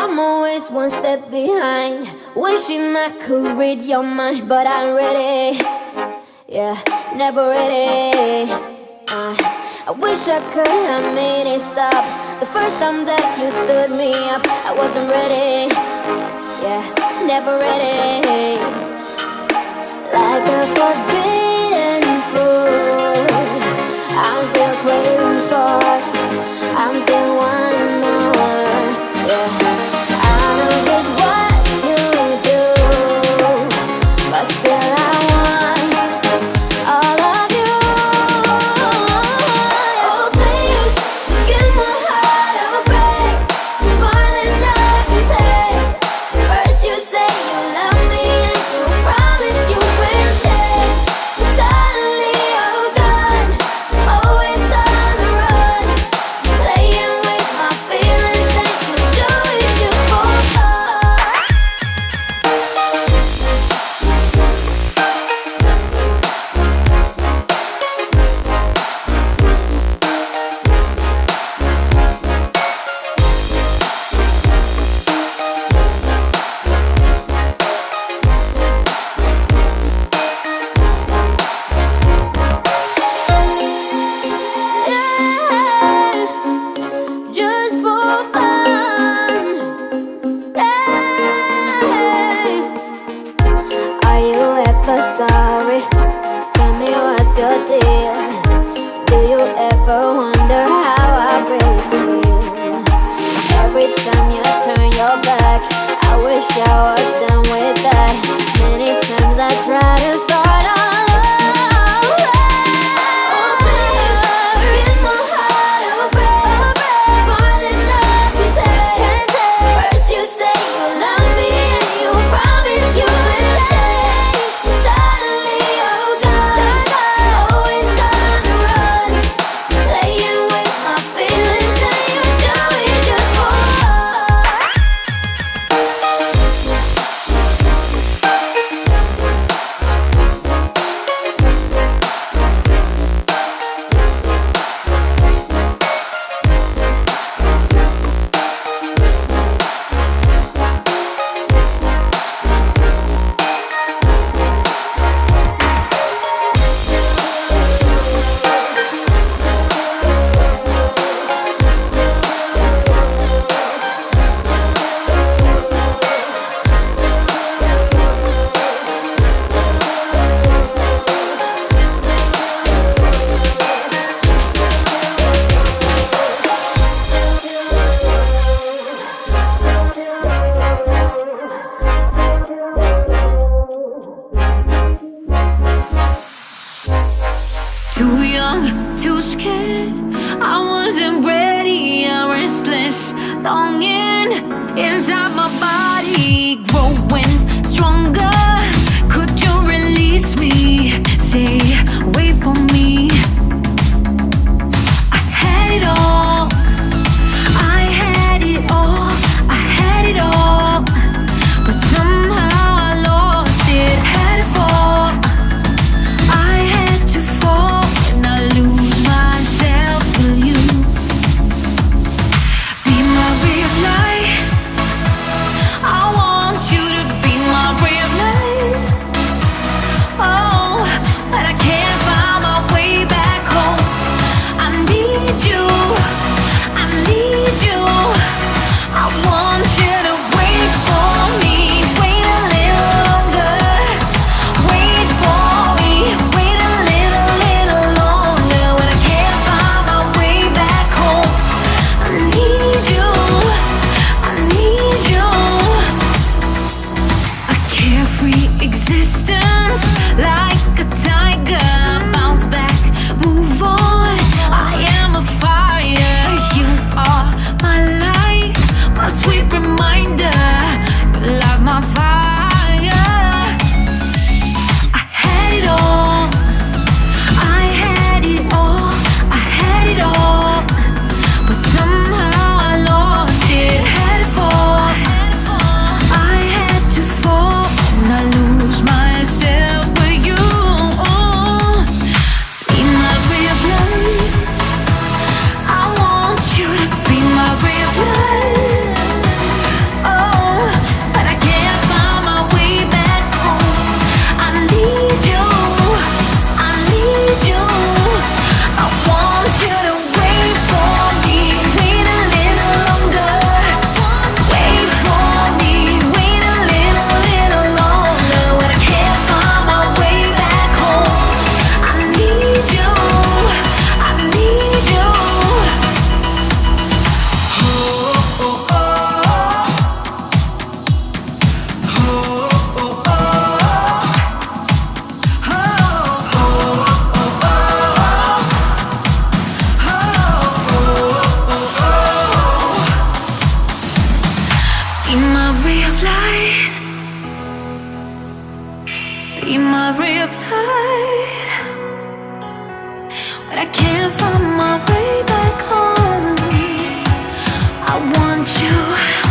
I'm always one step behind, wishing I could read your mind, but I'm ready. Yeah, never ready. I wish I could have made it stop. The first time that you stood me up, I wasn't ready. Yeah, never ready. Like a forbidden fruit, I'm still craving for, I'm still wanting more. Yeah, I know just what to do, but still I want all of you. Oh please, just give my heart a break. It's more than I can take. First you say you love me and you promise you will change, but suddenly you're gone, always on the run, playing with my feelings and you do it just for fun. Yeah, just for fun. Hey, are you ever sorry? Tell me what's your deal. Do you ever wonder how I really feel? Every time you turn your back, I wish I was done with that. Many times I try to start all over. Oh please, give my heart a break. More than I can take. First you say you love me and you promise you will change, suddenly you're gone, always on the run, playing with my feelings and you do it just for fun. Too young, too scared. I wasn't ready. I'm restless, longing inside my body, growing stronger. Could you release me? Stay away from me. I had it all. I had it all. I had it all. But somehow I lost it. Had it fall. I had to fall and I lose myself. Will you be my ray of light? I want you to be my ray of light. ray of light. Be my ray of light. When I can't find my way back home, I want you.